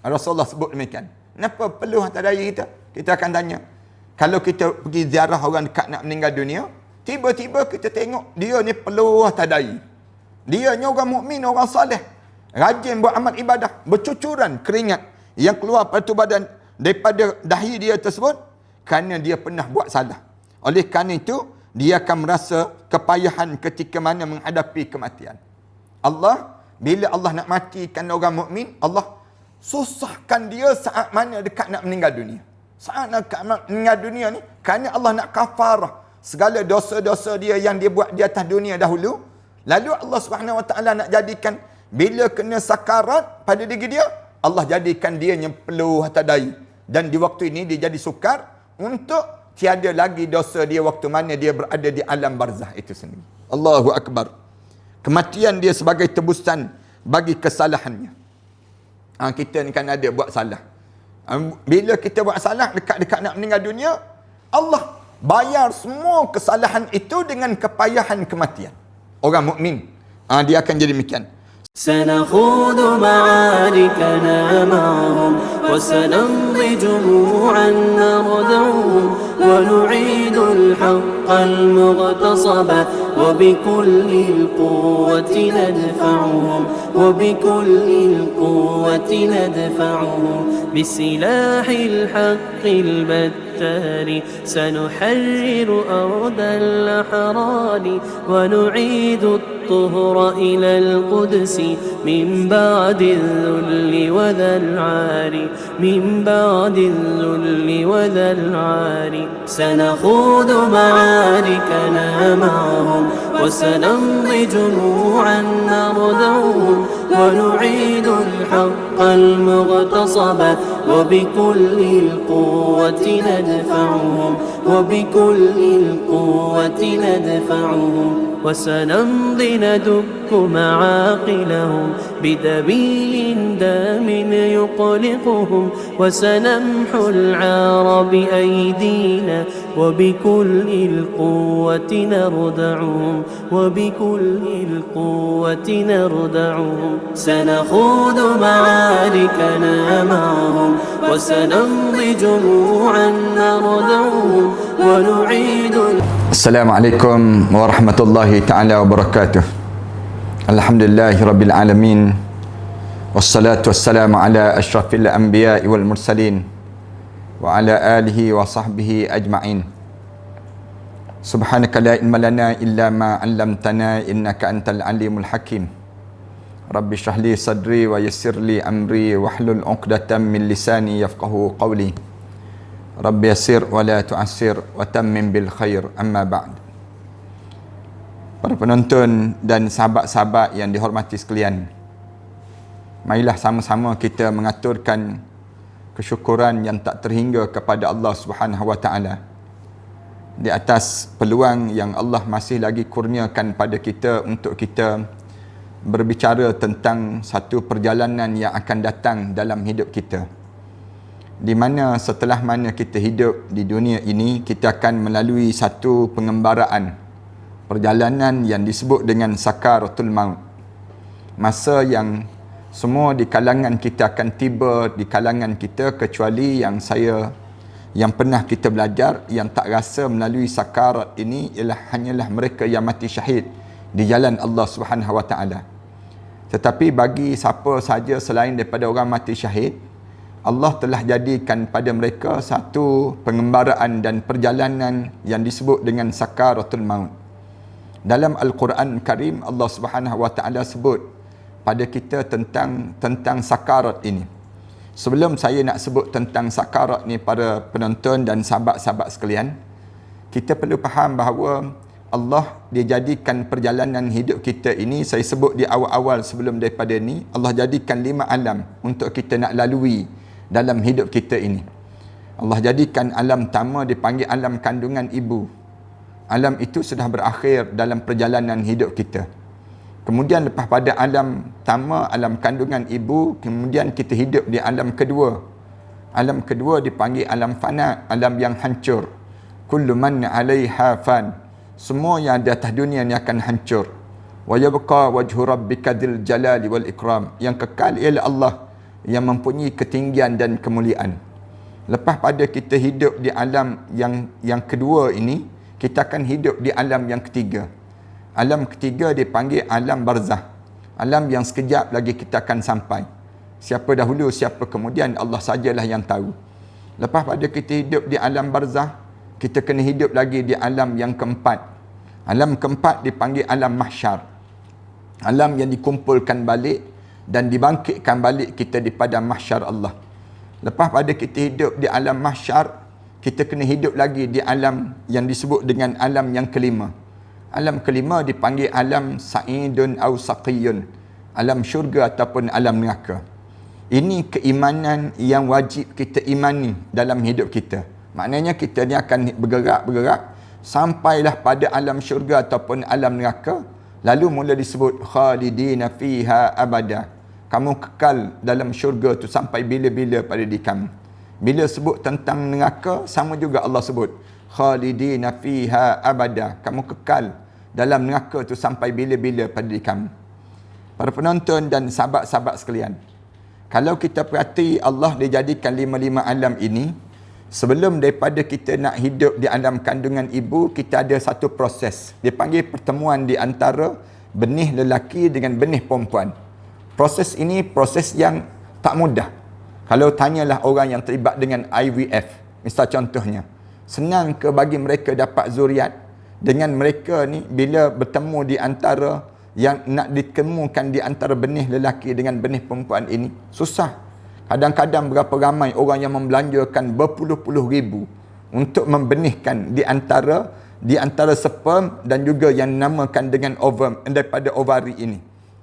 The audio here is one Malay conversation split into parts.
Rasulullah sebut demikian. Kenapa perlu harta daya kita? Kita akan tanya. Kalau kita pergi ziarah orang dekat nak meninggal dunia, tiba-tiba kita tengok dia ni perlu harta daya. Dia ni orang mukmin, orang soleh, rajin buat amal ibadah, bercucuran keringat yang keluar daripada dahi dia tersebut kerana dia pernah buat salah. Oleh kerana itu, dia akan merasa kepayahan ketika mana menghadapi kematian. Bila Allah nak matikan orang mukmin, Allah susahkan dia saat mana dekat nak meninggal dunia. Saat nak meninggal dunia ni, kerana Allah nak kafarah segala dosa-dosa dia yang dia buat di atas dunia dahulu. Lalu Allah Subhanahu Wa Taala nak jadikan bila kena sakarat pada diri dia, Allah jadikan dia yang perlu harta daya. Dan di waktu ini dia jadi sukar untuk tiada lagi dosa dia waktu mana dia berada di alam barzah itu sendiri. Allahu Akbar. Kematian dia sebagai tebusan bagi kesalahannya. Kita ni kan ada buat salah. Bila kita buat salah dekat-dekat nak meninggal dunia, Allah bayar semua kesalahan itu dengan kepayahan kematian. Orang mukmin dia akan jadi demikian. سنخوض معاركنا معهم وسنمضي جموعا نردعهم ونعيد الحق المغتصب وبكل القوة ندفعهم وبكل القوة ندفعهم بسلاح الحق البتار سنحرر أرض الأحرار ونعيد الطهر إلى القدس من بعد الذل وذا العار من بعد الذل وذا العار سنخوض معاركنا معهم وسنمضي جموعا نردعهم ونعيد الحق المغتصب وبكل القوة ندفعهم وبكل القوة ندفعهم وسنمضي ندك معاقلهم بدبيل دام يقلقهم وسنمحو العار بأيدينا وبكل القوة نردعهم وبكل القوة نردعهم سنخوض معاركنا معهم وسنمضي جموعا نردعهم ونعيد. Assalamualaikum warahmatullahi ta'ala wabarakatuh. Alhamdulillahirabbil alamin. Wassalatu wassalamu ala asyrafil anbiya'i wal mursalin wa ala alihi wa sahbihi ajma'in. Subhanaka la ilma lana illa ma 'allamtana innaka antal alimul hakim. Rabbi shrah li sadri wa yassir li amri wahlul 'uqdatam min lisani yafqahu qawli. Rabbi yassir wa la tu'assir wa tammim bil khair, amma ba'd. Para penonton dan sahabat-sahabat yang dihormati sekalian, marilah sama-sama kita mengaturkan kesyukuran yang tak terhingga kepada Allah Subhanahu Wa Taala di atas peluang yang Allah masih lagi kurniakan pada kita untuk kita berbicara tentang satu perjalanan yang akan datang dalam hidup kita, di mana setelah mana kita hidup di dunia ini, kita akan melalui satu pengembaraan perjalanan yang disebut dengan sakaratul maut. Masa yang semua di kalangan kita akan tiba di kalangan kita, kecuali yang pernah kita belajar, yang tak rasa melalui sakarat ini hanyalah mereka yang mati syahid di jalan Allah Subhanahu Wa Taala. Tetapi bagi siapa saja selain daripada orang mati syahid, Allah telah jadikan pada mereka satu pengembaraan dan perjalanan yang disebut dengan sakaratul maut. Dalam Al-Quran Karim, Allah Subhanahu Wa Taala sebut pada kita tentang sakarat ini. Sebelum saya nak sebut tentang sakarat ni, para penonton dan sahabat-sahabat sekalian, kita perlu faham bahawa Allah dia jadikan perjalanan hidup kita ini, saya sebut di awal-awal sebelum daripada ni, Allah jadikan 5 alam untuk kita nak lalui dalam hidup kita ini. Allah jadikan alam pertama dipanggil alam kandungan ibu. Alam itu sudah berakhir dalam perjalanan hidup kita. Kemudian lepas pada alam pertama, alam kandungan ibu, kemudian kita hidup di alam kedua. Alam kedua dipanggil alam fana, alam yang hancur. Kullu man 'alaiha fan. Semua yang di atas dunia ni akan hancur. Wa yabqa wajhu rabbika dzil jalali wal ikram. Yang kekal ialah Allah yang mempunyai ketinggian dan kemuliaan. Lepas pada kita hidup di alam yang kedua ini, kita akan hidup di alam yang ketiga. Alam ketiga dipanggil alam barzah. Alam yang sekejap lagi kita akan sampai. Siapa dahulu, siapa kemudian, Allah sajalah yang tahu. Lepas pada kita hidup di alam barzah, kita kena hidup lagi di alam yang keempat. Alam keempat dipanggil alam mahsyar. Alam yang dikumpulkan balik dan dibangkitkan balik kita di padang mahsyar Allah. Lepas pada kita hidup di alam mahsyar, kita kena hidup lagi di alam yang disebut dengan alam yang kelima. Alam kelima dipanggil alam sa'idun au saqiyun. Alam syurga ataupun alam neraka. Ini keimanan yang wajib kita imani dalam hidup kita. Maknanya kita ni akan bergerak-bergerak sampailah pada alam syurga ataupun alam neraka. Lalu mula disebut khalidina fiha abada. Kamu kekal dalam syurga tu sampai bila-bila pada di kamu. Bila sebut tentang neraka, sama juga Allah sebut khalidina fiha abada. Kamu kekal dalam neraka tu sampai bila-bila pada di kamu. Para penonton dan sahabat-sahabat sekalian, kalau kita perhati, Allah dia jadikan lima-lima alam ini. Sebelum daripada kita nak hidup di alam kandungan ibu, kita ada satu proses. Dia panggil pertemuan di antara benih lelaki dengan benih perempuan. Proses ini proses yang tak mudah. Kalau tanyalah orang yang terlibat dengan IVF, misal contohnya, senang ke bagi mereka dapat zuriat dengan mereka ni bila bertemu di antara yang nak ditemukan di antara benih lelaki dengan benih perempuan ini? Susah. Kadang-kadang berapa ramai orang yang membelanjakan berpuluh-puluh ribu untuk membenihkan di antara sperm dan juga yang dinamakan dengan ovum daripada ovari ini.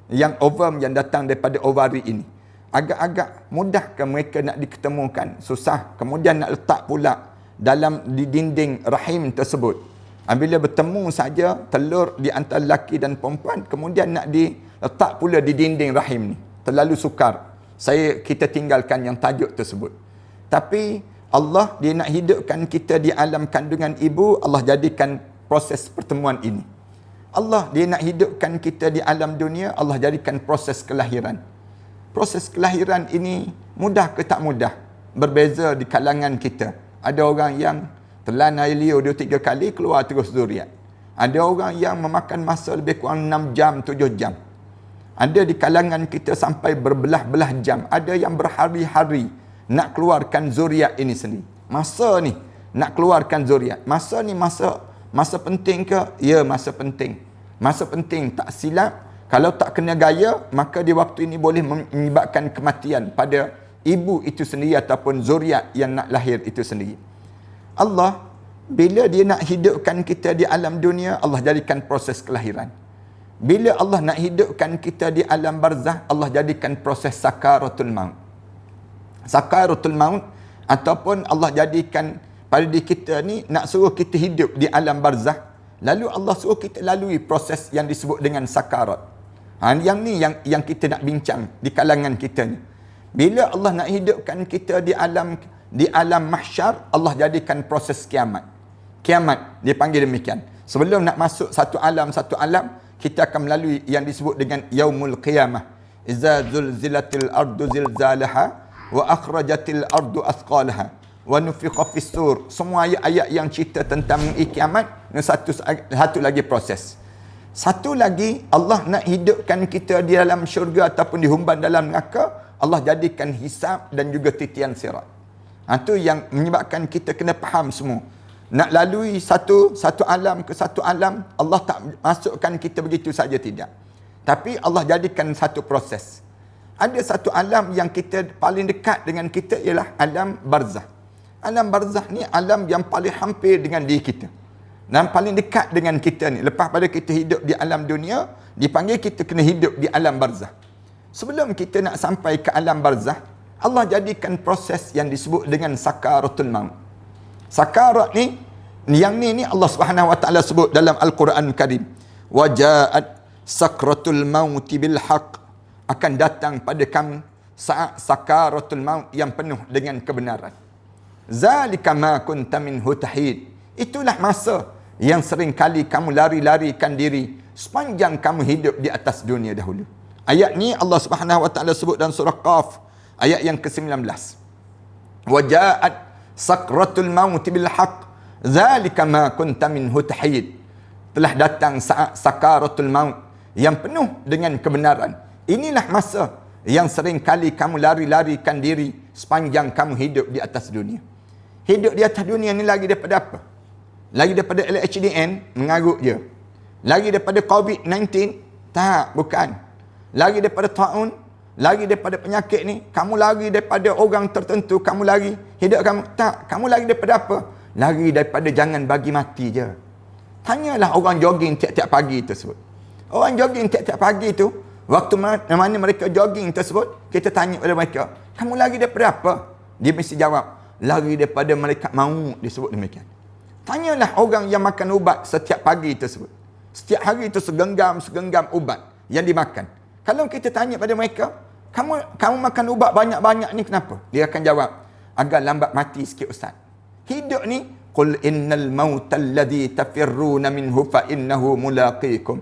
Yang ovum yang datang daripada ovari ini. Agak-agak mudah ke mereka nak diketemukan? Susah. Kemudian nak letak pula di dinding rahim tersebut. Bila bertemu saja telur di antara lelaki dan perempuan, kemudian nak diletak pula di dinding rahim ni. Terlalu sukar. Kita tinggalkan yang tajuk tersebut. Tapi Allah dia nak hidupkan kita di alam kandungan ibu, Allah jadikan proses pertemuan ini. Allah dia nak hidupkan kita di alam dunia, Allah jadikan proses kelahiran. Proses kelahiran ini mudah ke tak mudah? Berbeza di kalangan kita. Ada orang yang telan air liur 2-3 kali keluar terus zuriat. Ada orang yang memakan masa lebih kurang 6 jam, 7 jam. Ada di kalangan kita sampai berbelah-belah jam. Ada yang berhari-hari nak keluarkan zuriat ini sendiri. Masa ni nak keluarkan zuriat. Masa ni masa penting ke? Ya, masa penting. Masa penting, tak silap. Kalau tak kena gaya, maka di waktu ini boleh menyebabkan kematian pada ibu itu sendiri ataupun zuriat yang nak lahir itu sendiri. Allah, bila dia nak hidupkan kita di alam dunia, Allah jadikan proses kelahiran. Bila Allah nak hidupkan kita di alam barzah, Allah jadikan proses sakaratul maut. Sakaratul maut ataupun Allah jadikan pada diri kita ni nak suruh kita hidup di alam barzah. Lalu Allah suruh kita lalui proses yang disebut dengan sakarat. Yang ni yang kita nak bincang di kalangan kita ni. Bila Allah nak hidupkan kita di alam mahsyar, Allah jadikan proses kiamat. Kiamat dia panggil demikian. Sebelum nak masuk satu alam, kita akan melalui yang disebut dengan yaumul qiyamah. Iza zulzilatil ardu zilzalaha wa akhrajatil ardu athqalaha wa nufiqa fis sur. Semua ayat-ayat yang cerita tentang kiamat, satu lagi proses. Satu lagi, Allah nak hidupkan kita di dalam syurga ataupun dihumban dalam neraka, Allah jadikan hisab dan juga titian sirat. Itu yang menyebabkan kita kena faham semua. Nak lalui satu alam ke satu alam, Allah tak masukkan kita begitu saja, tidak. Tapi Allah jadikan satu proses. Ada satu alam yang kita paling dekat dengan kita ialah alam barzah. Alam barzah ni alam yang paling hampir dengan diri kita. Dan paling dekat dengan kita ni. Lepas pada kita hidup di alam dunia, dipanggil kita kena hidup di alam barzah. Sebelum kita nak sampai ke alam barzah, Allah jadikan proses yang disebut dengan sakaratul maut. Sakarat ni, yang ni Allah Subhanahu wa taala sebut dalam Al-Quran Karim. Wa ja'at sakratul maut bil haqq. Akan datang pada kamu saat sakaratul maut yang penuh dengan kebenaran. Zalika ma kunta minhu tahid. Itulah masa yang sering kali kamu lari-larikan diri sepanjang kamu hidup di atas dunia dahulu. Ayat ni Allah Subhanahu wa taala sebut dalam surah Qaf ayat yang ke-19. Wa ja'at sakratul maut bil haqq zalika ma kunta minhu tahid. Telah datang saat sakaratul maut yang penuh dengan kebenaran. Inilah masa yang sering kali kamu lari-larikan diri sepanjang kamu hidup di atas dunia. Hidup di atas dunia ni lagi daripada apa? Lagi daripada LHDN, mengarut je. Lagi daripada COVID-19, tak, bukan. Lagi daripada ta'un, lagi daripada penyakit ni, kamu lagi daripada orang tertentu, kamu lagi hidup kamu, tak, kamu lagi daripada apa? Lagi daripada jangan bagi mati je. Tanyalah orang jogging tiap-tiap pagi tersebut. Orang jogging tiap-tiap pagi tu, waktu mana mereka jogging tersebut, kita tanya pada mereka, kamu lagi daripada apa? Dia mesti jawab, lagi daripada malaikat maut, disebut demikian. Tanyalah orang yang makan ubat setiap pagi tersebut. Setiap hari itu segenggam ubat yang dimakan. Kalau kita tanya pada mereka, kamu makan ubat banyak-banyak ni kenapa? Dia akan jawab, agar lambat mati sikit ustaz. Hidup ni, qul innal mautal ladzi tafirruna minhu fa innahu mulaqikum.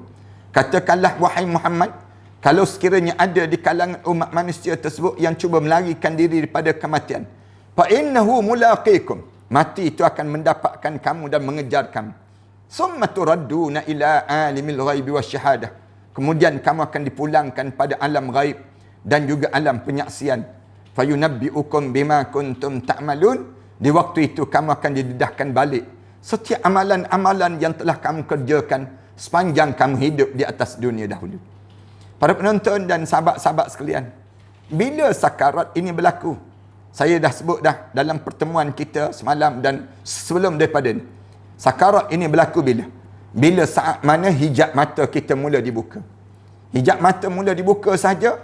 Katakanlah wahai Muhammad, kalau sekiranya ada di kalangan umat manusia tersebut yang cuba melarikan diri daripada kematian, fa innahu mulaqikum. Mati itu akan mendapatkan kamu dan mengejar kamu. Summa turadduna ila alimil ghaibi wasyahadah. Kemudian kamu akan dipulangkan pada alam ghaib dan juga alam penyaksian. Fayunabbi'ukum bima kuntum ta'malun. Di waktu itu kamu akan didedahkan balik setiap amalan-amalan yang telah kamu kerjakan sepanjang kamu hidup di atas dunia dahulu. Para penonton dan sahabat-sahabat sekalian, bila sakarat ini berlaku? Saya dah sebut dah dalam pertemuan kita semalam dan sebelum daripada ni. Sakarat ini berlaku bila? Bila saat mana hijab mata kita mula dibuka. Hijab mata mula dibuka saja,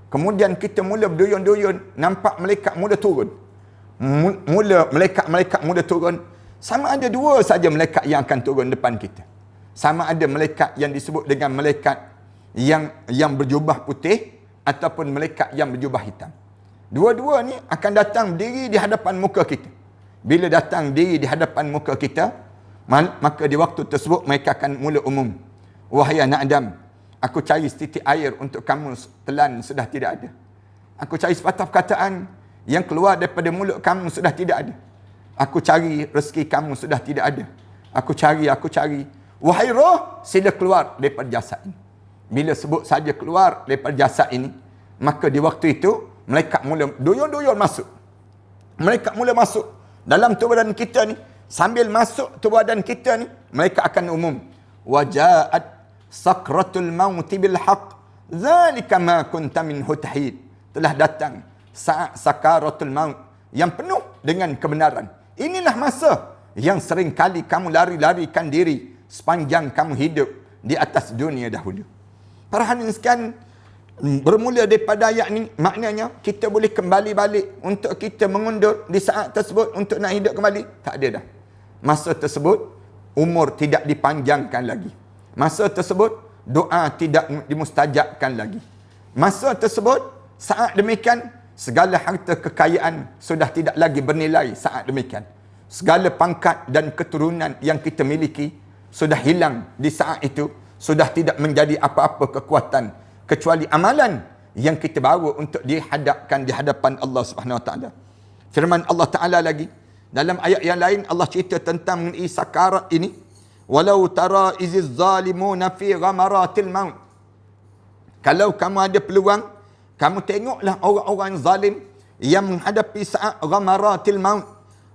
kemudian kita mula berduyun-duyun, nampak malaikat mula turun. Malaikat mula turun. Sama ada dua saja malaikat yang akan turun depan kita. Sama ada malaikat yang disebut dengan malaikat yang berjubah putih ataupun malaikat yang berjubah hitam. Dua-dua ni akan datang berdiri di hadapan muka kita. Bila datang berdiri di hadapan muka kita, maka di waktu tersebut mereka akan mula umum. Wahai anak Adam, aku cari setitik air untuk kamu telan sudah tidak ada. Aku cari sepatah perkataan yang keluar daripada mulut kamu sudah tidak ada. Aku cari rezeki kamu sudah tidak ada. Aku cari. Wahai roh, sila keluar daripada jasad ini. Bila sebut saja keluar daripada jasad ini, maka di waktu itu malaikat mula duyun-duyun masuk. Malaikat mula masuk dalam tubuh badan kita ni. Sambil masuk tubuh badan kita ni, malaikat akan umum. Waja'at sakratul maut bil haqq. Zalika ma kunta minhu tahid. Telah datang saat sakaratul maut yang penuh dengan kebenaran. Inilah masa yang sering kali kamu lari-larikan diri sepanjang kamu hidup di atas dunia dahulu. Para hadirin sekalian, bermula daripada ayat ni, maknanya kita boleh kembali balik untuk kita mengundur di saat tersebut untuk nak hidup kembali. Tak ada dah. Masa tersebut, umur tidak dipanjangkan lagi. Masa tersebut, doa tidak dimustajabkan lagi. Masa tersebut, saat demikian, segala harta kekayaan sudah tidak lagi bernilai saat demikian. Segala pangkat dan keturunan yang kita miliki sudah hilang di saat itu, sudah tidak menjadi apa-apa kekuatan kecuali amalan yang kita bawa untuk dihadapkan di hadapan Allah Subhanahu Wa Taala. Firman Allah Taala lagi dalam ayat yang lain, Allah cerita tentang mengenai sakarat ini. Walau tara iziz zalimuna fi ghamaratil maut. Kalau kamu ada peluang, kamu tengoklah orang-orang zalim yang menghadapi saat ghamaratil maut,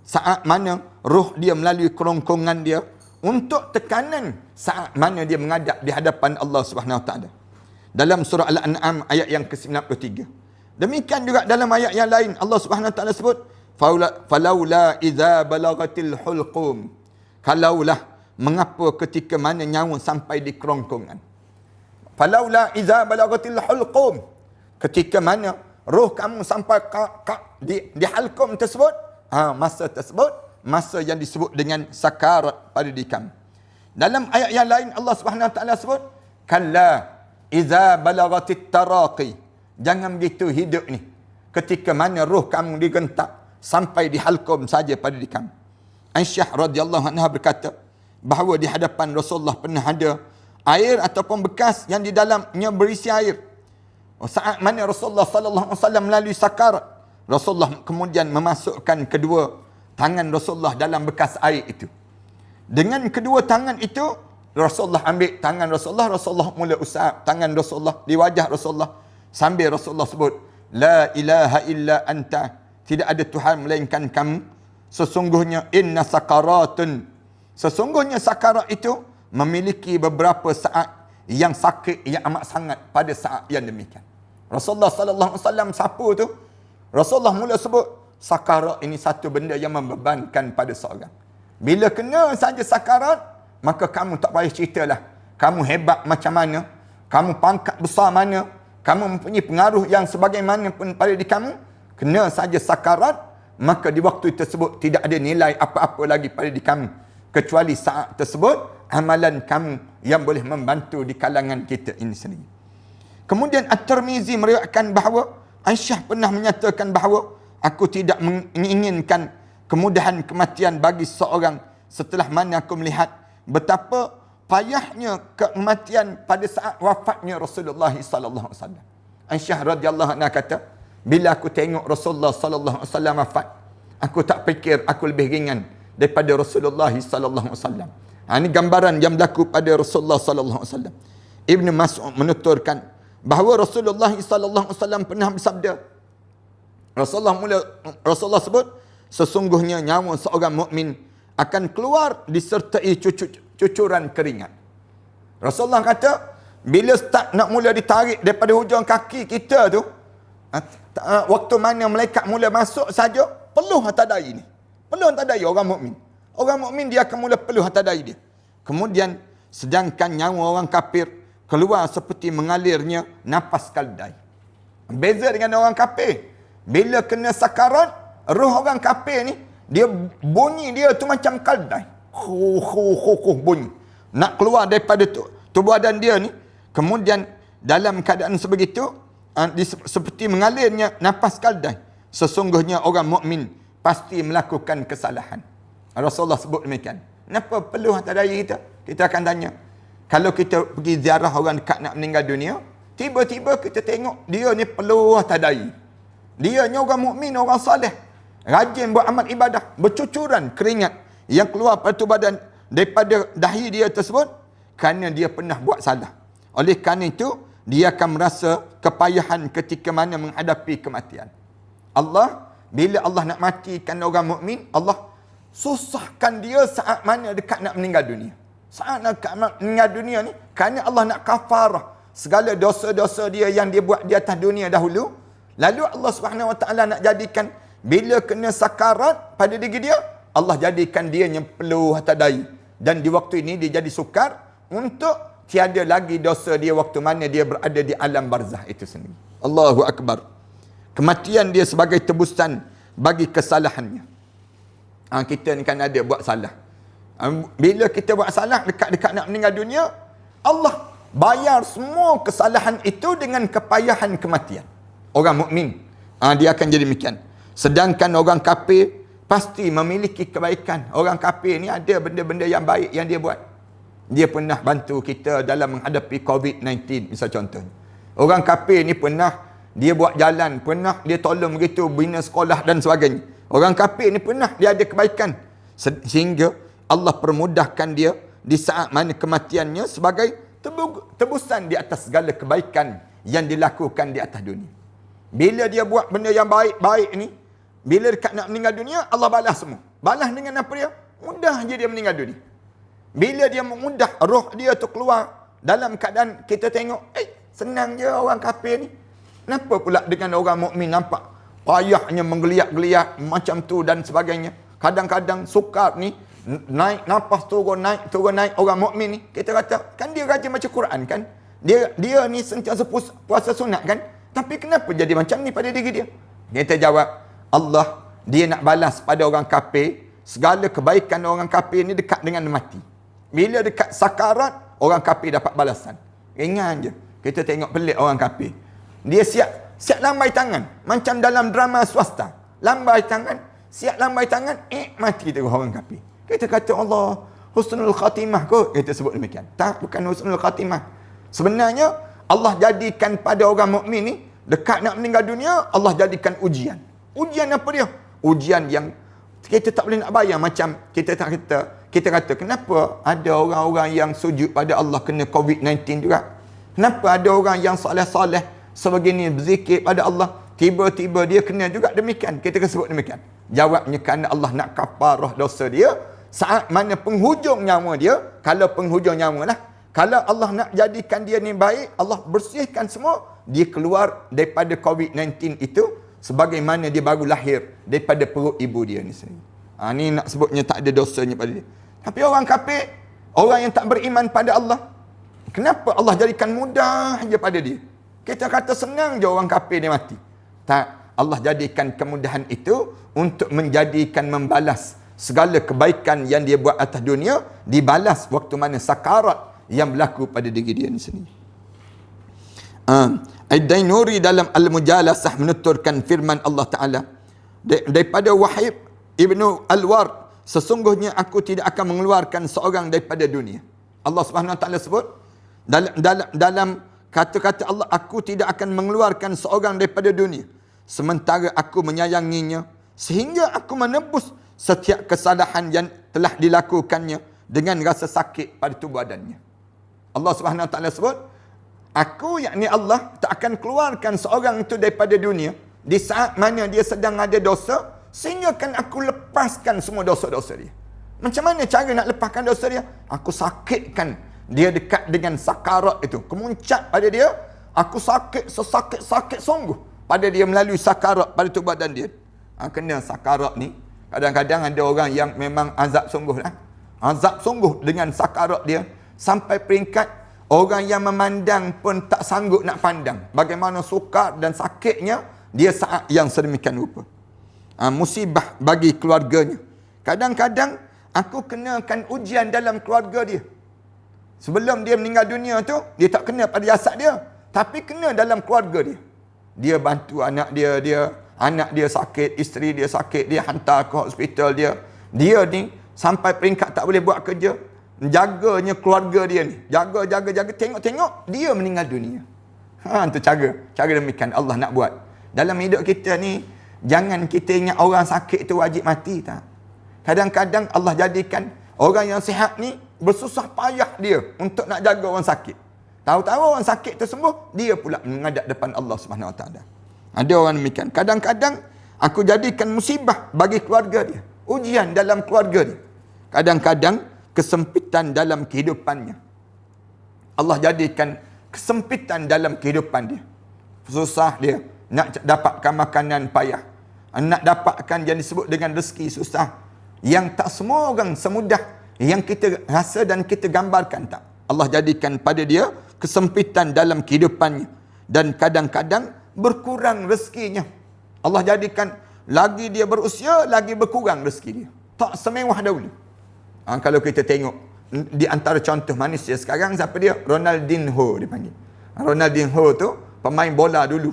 saat mana roh dia melalui kerongkongan dia untuk tekanan saat mana dia menghadap di hadapan Allah Subhanahu Wa Taala. Dalam surah Al-An'am ayat yang ke-93. Demikian juga dalam ayat yang lain Allah Subhanahu Wa Taala sebut falaula idza balagatil hulqum. Kalaulah mengapa ketika mana nyawa sampai di kerongkongan. Falaula idza balagatil hulqum. Ketika mana roh kamu sampai di halqum tersebut, masa tersebut masa yang disebut dengan sakarat pada diri kamu. Dalam ayat yang lain Allah Subhanahu Wa Taala sebut kalla idza balagatit taraqi. Jangan begitu hidup ni. Ketika mana roh kamu digentak sampai di halqum saja pada diri kamu. Aisyah radhiyallahu anha berkata bahawa di hadapan Rasulullah pernah ada air ataupun bekas yang di dalamnya berisi air. Saat mana Rasulullah sallallahu alaihi wasallam melalui sakarat, Rasulullah kemudian memasukkan kedua tangan Rasulullah dalam bekas air itu. Dengan kedua tangan itu, Rasulullah ambil tangan Rasulullah, Rasulullah mula usap tangan Rasulullah di wajah Rasulullah sambil Rasulullah sebut, La ilaha illa anta, tidak ada Tuhan melainkan kamu. Sesungguhnya inna sakaratun, sesungguhnya sakarat itu memiliki beberapa saat yang sakit yang amat sangat pada saat yang demikian. Rasulullah sallallahu alaihi wasallam siapa tu? Rasulullah mula sebut sakarat ini satu benda yang membebankan pada seorang. Bila kena saja sakarat, maka kamu tak payah ceritalah. Kamu hebat macam mana, kamu pangkat besar mana, kamu mempunyai pengaruh yang sebagaimana pun pada diri kamu, kena saja sakarat, maka di waktu tersebut tidak ada nilai apa-apa lagi pada diri kamu, kecuali saat tersebut amalan kamu yang boleh membantu di kalangan kita ini sendiri. Kemudian At-Tirmizi meriwayatkan bahawa Aisyah pernah menyatakan bahawa aku tidak menginginkan kemudahan kematian bagi seorang setelah mana aku melihat betapa payahnya kematian pada saat wafatnya Rasulullah sallallahu alaihi wasallam. Aisyah radhiyallahu anha kata, bila aku tengok Rasulullah sallallahu alaihi wasallam wafat, aku tak fikir aku lebih ringan daripada Rasulullah sallallahu alaihi wasallam. Ini gambaran yang berlaku pada Rasulullah sallallahu alaihi wasallam. Ibn Mas'ud menuturkan bahawa Rasulullah sallallahu alaihi wasallam pernah bersabda, Rasulullah sebut, sesungguhnya nyawa seorang mukmin akan keluar disertai cucuran keringat. Rasulullah kata, bila start nak mula ditarik daripada hujung kaki kita tu, waktu mana malaikat mula masuk saja, peluh atas dahi ni. Peluh atas dahi orang mukmin. Orang mukmin dia akan mula peluh atas dahi dia. Kemudian sedangkan nyawa orang kafir keluar seperti mengalirnya nafas kaldai. Beza dengan orang kafir. Bila kena sakarat, roh orang kafir ni, dia bunyi dia tu macam kaldai. Bunyi. Nak keluar daripada tubuh badan dia ni. Kemudian dalam keadaan sebegitu, seperti mengalirnya nafas kaldai. Sesungguhnya orang mukmin pasti melakukan kesalahan. Rasulullah sebut demikian. Kenapa peluh atas dahi kita? Kita akan tanya. Kalau kita pergi ziarah orang dekat nak meninggal dunia, tiba-tiba kita tengok dia ni peluh atas dahi. Dia ni orang mukmin, orang saleh, rajin buat amal ibadah, bercucuran keringat yang keluar pada tubuh badan daripada dahi dia tersebut kerana dia pernah buat salah. Oleh kerana itu, dia akan merasa kepayahan ketika mana menghadapi kematian. Bila Allah nak matikan orang mukmin, Allah susahkan dia saat mana dekat nak meninggal dunia. Saat nak meninggal dunia ni, kerana Allah nak kafarah segala dosa-dosa dia yang dia buat di atas dunia dahulu. Lalu Allah Subhanahu Wa Taala nak jadikan bila kena sakarat pada diri dia, Allah jadikan dia yang peluh atas dahi. Dan di waktu ini dia jadi sukar untuk tiada lagi dosa dia waktu mana dia berada di alam barzah itu sendiri. Allahu Akbar. Kematian dia sebagai tebusan bagi kesalahannya. Kita ni kan ada buat salah. Bila kita buat salah dekat-dekat nak meninggal dunia, Allah bayar semua kesalahan itu dengan kepayahan kematian. Orang mukmin, dia akan jadi demikian. Sedangkan orang kafir pasti memiliki kebaikan. Orang kafir ni ada benda-benda yang baik yang dia buat. Dia pernah bantu kita dalam menghadapi COVID-19, misal contohnya. Orang kafir ni pernah dia buat jalan, pernah dia tolong begitu bina sekolah dan sebagainya. Orang kafir ni pernah dia ada kebaikan. Sehingga Allah permudahkan dia di saat mana kematiannya sebagai tebusan di atas segala kebaikan yang dilakukan di atas dunia. Bila dia buat benda yang baik-baik ni, bila dekat nak meninggal dunia, Allah balas semua. Balas dengan apa dia? Mudah je dia meninggal dunia. Bila dia mudah roh dia tu keluar dalam keadaan kita tengok, senang je orang kafir ni. Kenapa pula dengan orang mukmin nampak payahnya menggeliat-geliat macam tu dan sebagainya. Kadang-kadang sukar ni naik nafas turun naik orang mukmin ni, kita kata kan dia rajin baca Quran kan, dia ni sentiasa puasa sunat kan, tapi kenapa jadi macam ni pada diri dia? Kita jawab, Allah dia nak balas pada orang kafir segala kebaikan orang kafir ni dekat dengan mati. Bila dekat sakarat, orang kafir dapat balasan. Ringan je. Kita tengok pelik orang kafir, dia siap lambai tangan macam dalam drama swasta. Lambai tangan, siap lambai tangan, mati tu orang kafir. Kita kata Allah husnul khatimah kot, kita sebut demikian. Tak, bukan husnul khatimah. Sebenarnya Allah jadikan pada orang mukmin ni, dekat nak meninggal dunia, Allah jadikan ujian. Ujian apa dia? Ujian yang kita tak boleh nak bayang. Macam kita kata, kenapa ada orang-orang yang sujud pada Allah kena COVID-19 juga? Kenapa ada orang yang soleh-soleh sebegini berzikir pada Allah, tiba-tiba dia kena juga demikian? Kita sebut demikian. Jawabnya kerana Allah nak kafarah dosa dia saat mana penghujung nyawa dia. Kalau penghujung nyawa lah, kalau Allah nak jadikan dia ni baik, Allah bersihkan semua, dia keluar daripada COVID-19 itu sebagaimana dia baru lahir daripada perut ibu dia ni sendiri. Ni nak sebutnya tak ada dosanya pada dia. Tapi orang kafir, orang yang tak beriman pada Allah, kenapa Allah jadikan mudah je pada dia? Kita kata senang je orang kafir dia mati. Tak, Allah jadikan kemudahan itu untuk menjadikan membalas segala kebaikan yang dia buat atas dunia, dibalas waktu mana sakarat yang berlaku pada diri dia ni sendiri. Ad-Dainuri dalam Al-Mujalasah menuturkan firman Allah Ta'ala daripada Wahib Ibnu Al-Ward, sesungguhnya aku tidak akan mengeluarkan seorang daripada dunia. Allah Subhanahu Wa Ta'ala sebut dalam kata-kata Allah, aku tidak akan mengeluarkan seorang daripada dunia sementara aku menyayanginya sehingga aku menebus setiap kesalahan yang telah dilakukannya dengan rasa sakit pada tubuh badannya. Allah Subhanahu Wa Ta'ala sebut, aku yakni Allah tak akan keluarkan seorang itu daripada dunia di saat mana dia sedang ada dosa, sehingga kan aku lepaskan semua dosa-dosa dia. Macam mana cara nak lepaskan dosa dia? Aku sakitkan dia dekat dengan sakarat itu, kemuncak pada dia. Aku sakit sesakit-sakit sungguh pada dia melalui sakarat pada tubuh badan dia. Kena sakarat ni, kadang-kadang ada orang yang memang azab sungguh lah. Azab sungguh dengan sakarat dia, sampai peringkat orang yang memandang pun tak sanggup nak pandang bagaimana sukar dan sakitnya dia saat yang sedemikian rupa. Musibah bagi keluarganya. Kadang-kadang aku kenakan ujian dalam keluarga dia. Sebelum dia meninggal dunia tu, dia tak kena pada jasad dia, tapi kena dalam keluarga dia. Dia bantu anak dia anak dia sakit, isteri dia sakit, dia hantar ke hospital dia. Dia ni sampai peringkat tak boleh buat kerja, jaganya keluarga dia ni. Jaga, tengok dia meninggal dunia. Tu cara demikian Allah nak buat. Dalam hidup kita ni, jangan kita ingat orang sakit tu wajib mati, tak. Kadang-kadang Allah jadikan orang yang sihat ni bersusah payah dia untuk nak jaga orang sakit. Tahu-tahu orang sakit tu sembuh, dia pula menghadap depan Allah Subhanahu Wa Taala. Ada orang demikian. Kadang-kadang aku jadikan musibah bagi keluarga dia, ujian dalam keluarga dia. Kadang-kadang kesempitan dalam kehidupannya. Allah jadikan kesempitan dalam kehidupan dia. Susah dia nak dapatkan makanan payah, nak dapatkan yang disebut dengan rezeki susah, yang tak semua orang semudah yang kita rasa dan kita gambarkan, tak. Allah jadikan pada dia kesempitan dalam kehidupannya, dan kadang-kadang berkurang rezekinya. Allah jadikan lagi dia berusia, lagi berkurang rezeki dia, tak semewah dahulu. Kalau kita tengok di antara contoh manusia sekarang, siapa dia? Ronaldinho dipanggil. Ronaldinho tu pemain bola dulu,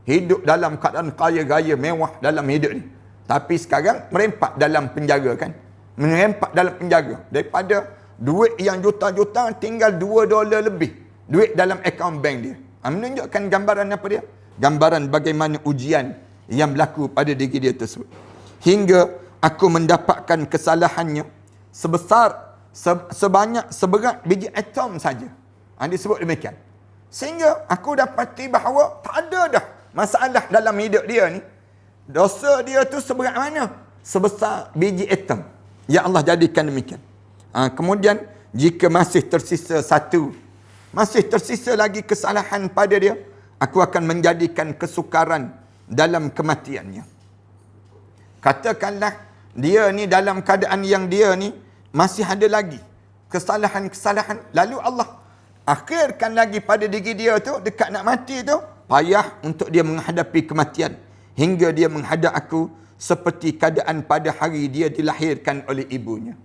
hidup dalam keadaan kaya raya mewah dalam hidup ni, tapi sekarang merempak dalam penjara, kan. Merempak dalam penjara. Daripada duit yang juta-juta, tinggal $2 lebih duit dalam akaun bank dia. Menunjukkan gambaran apa dia? Gambaran bagaimana ujian yang berlaku pada diri dia tersebut. Hingga aku mendapatkan kesalahannya seberat biji atom saja. Disebut demikian. Sehingga aku dapati bahawa tak ada dah masalah dalam hidup dia ni. Dosa dia tu seberat mana? Sebesar biji atom. Ya Allah jadikan demikian. Kemudian jika masih tersisa lagi kesalahan pada dia, aku akan menjadikan kesukaran dalam kematiannya. Katakanlah dia ni dalam keadaan yang dia ni masih ada lagi kesalahan-kesalahan, lalu Allah akhirkan lagi pada diri dia tu dekat nak mati tu, payah untuk dia menghadapi kematian hingga dia menghadap aku seperti keadaan pada hari dia dilahirkan oleh ibunya.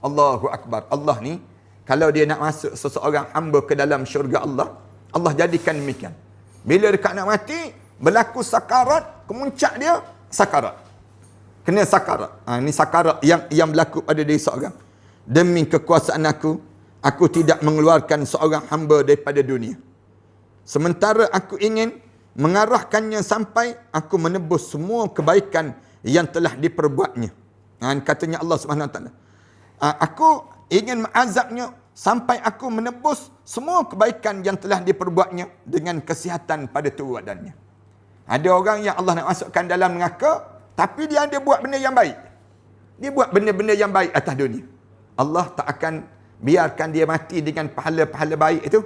Allahu Akbar. Allah ni kalau dia nak masuk seseorang hamba ke dalam syurga Allah, Allah jadikan demikian. Bila dekat nak mati, berlaku sakarat, kemuncak dia sakarat. Kena sakarat. Ini sakarat yang berlaku pada diri seorang. Demi kekuasaan aku tidak mengeluarkan seorang hamba daripada dunia Sementara aku ingin mengarahkannya sampai aku menebus semua kebaikan yang telah diperbuatnya. Katanya Allah Subhanahu Wa Taala. Aku ingin mengazabnya sampai aku menebus semua kebaikan yang telah diperbuatnya dengan kesihatan pada tubuh badannya. Ada orang yang Allah nak masukkan dalam neraka, tapi dia ada buat benda yang baik. Dia buat benda-benda yang baik atas dunia. Allah tak akan biarkan dia mati dengan pahala-pahala baik itu.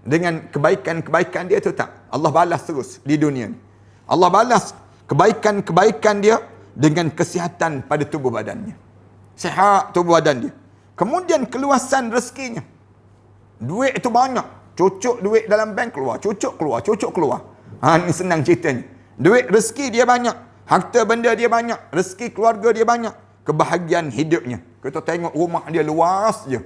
Dengan kebaikan-kebaikan dia itu tak. Allah balas terus di dunia ni. Allah balas kebaikan-kebaikan dia dengan kesihatan pada tubuh badannya. Sihat tubuh badan dia. Kemudian keluasan rezekinya. Duit itu banyak. Cucuk duit dalam bank keluar. Cucuk keluar. Cucuk keluar. Ini senang ceritanya. Duit rezeki dia banyak. Harta benda dia banyak. Rezeki keluarga dia banyak. Kebahagiaan hidupnya. Kita tengok rumah dia luas je.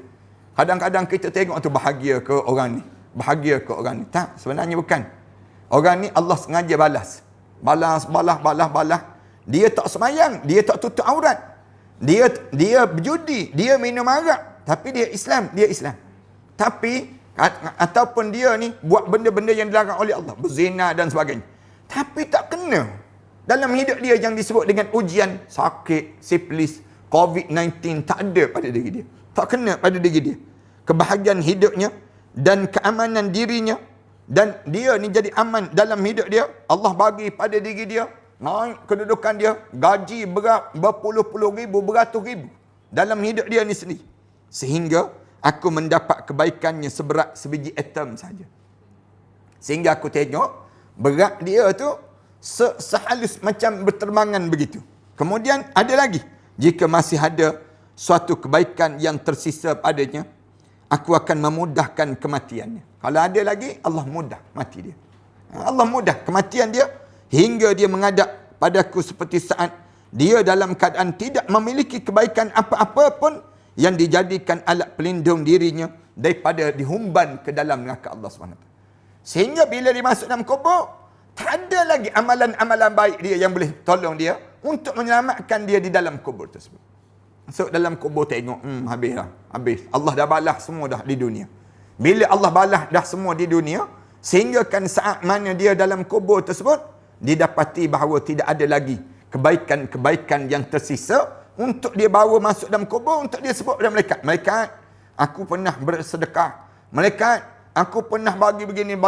Kadang-kadang kita tengok tu bahagia ke orang ni. Bahagia ke orang ni. Tak, sebenarnya bukan. Orang ni Allah sengaja balas. Balas. Dia tak semayang. Dia tak tutup aurat. Dia berjudi. Dia minum arak. Tapi dia Islam. Tapi, ataupun dia ni buat benda-benda yang dilarang oleh Allah. Berzina dan sebagainya. Tapi tak kena. Dalam hidup dia yang disebut dengan ujian, sakit, sifilis, COVID-19, tak ada pada diri dia. Tak kena pada diri dia. Kebahagiaan hidupnya dan keamanan dirinya, dan dia ni jadi aman dalam hidup dia. Allah bagi pada diri dia, naik kedudukan dia, gaji berpuluh-puluh ribu, beratus ribu dalam hidup dia ni sendiri. Sehingga aku mendapat kebaikannya seberat sebiji atom saja. Sehingga aku tengok berat dia tu sehalus macam berterbangan begitu. Kemudian ada lagi, jika masih ada suatu kebaikan yang tersisa padanya, aku akan memudahkan kematiannya. Kalau ada lagi, Allah mudah mati dia. Allah mudah kematian dia hingga dia menghadap padaku seperti saat dia dalam keadaan tidak memiliki kebaikan apa-apa pun yang dijadikan alat pelindung dirinya daripada dihumban ke dalam neraka Allah SWT. Sehingga bila dia masuk dalam kubur, tak ada lagi amalan-amalan baik dia yang boleh tolong dia untuk menyelamatkan dia di dalam kubur tersebut. Masuk dalam kubur tengok, habis dah. Habis. Allah dah balas semua dah di dunia. Bila Allah balas dah semua di dunia, sehingga kan saat mana dia dalam kubur tersebut, didapati bahawa tidak ada lagi kebaikan-kebaikan yang tersisa untuk dia bawa masuk dalam kubur, untuk dia sebut kepada malaikat. Malaikat, aku pernah bersedekah. Malaikat, aku pernah bagi begini.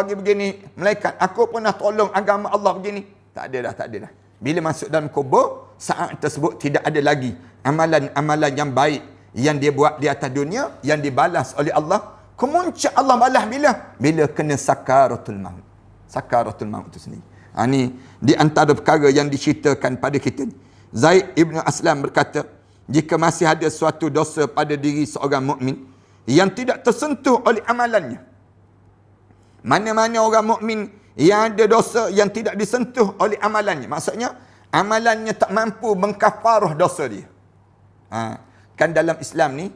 Malaikat, aku pernah tolong agama Allah begini. Tak ada dah. Bila masuk dalam kubur, saat tersebut tidak ada lagi amalan-amalan yang baik yang dia buat di atas dunia yang dibalas oleh Allah. Kemuncak Allah balas bila kena sakaratul maut. Sakaratul maut itu sendiri. Ini di antara perkara yang diceritakan pada kita. Zaid ibn Aslam berkata, jika masih ada suatu dosa pada diri seorang mukmin yang tidak tersentuh oleh amalannya. Mana-mana orang mukmin yang ada dosa yang tidak disentuh oleh amalannya. Maksudnya, amalannya tak mampu mengkafarah dosa dia. Kan dalam Islam ni,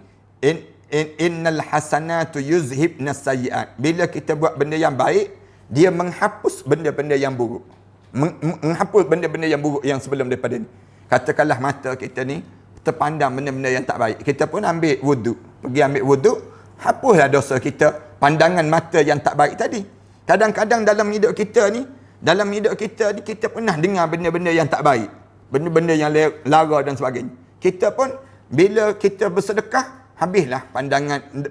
innal hasanatu yuzhibnas sayyi'at. Bila kita buat benda yang baik, dia menghapus benda-benda yang buruk. Menghapus benda-benda yang buruk yang sebelum daripada ni. Katakanlah mata kita ni terpandang benda-benda yang tak baik. Kita pun ambil wuduk. Pergi ambil wuduk, hapuslah dosa kita, pandangan mata yang tak baik tadi. Kadang-kadang dalam hidup kita ni, kita pernah dengar benda-benda yang tak baik. Benda-benda yang lara dan sebagainya. Kita pun, bila kita bersedekah, habislah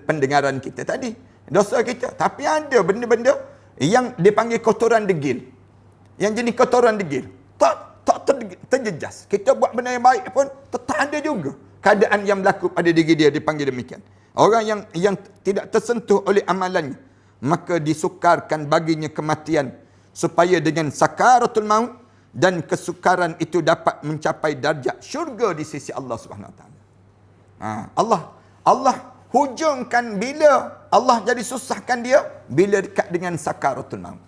pendengaran kita tadi. Dosa kita. Tapi ada benda-benda yang dipanggil kotoran degil. Yang jenis kotoran degil. Tak terjejas. Kita buat benda yang baik pun, tak ada juga keadaan yang berlaku pada diri dia dipanggil demikian. Orang yang tidak tersentuh oleh amalannya, maka disukarkan baginya kematian supaya dengan sakaratul maut dan kesukaran itu dapat mencapai darjat syurga di sisi Allah Subhanahu Wa Taala. Allah hujungkan bila Allah jadi susahkan dia bila dekat dengan sakaratul maut.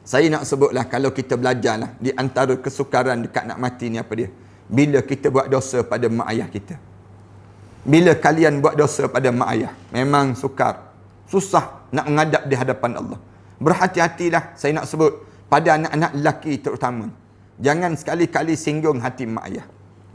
Saya nak sebutlah, kalau kita belajarlah di antara kesukaran dekat nak mati ni apa dia? Bila kita buat dosa pada mak ayah kita. Bila kalian buat dosa pada mak ayah, memang sukar. Susah nak menghadap di hadapan Allah. Berhati-hatilah, saya nak sebut, pada anak-anak lelaki terutama. Jangan sekali-kali singgung hati mak ayah.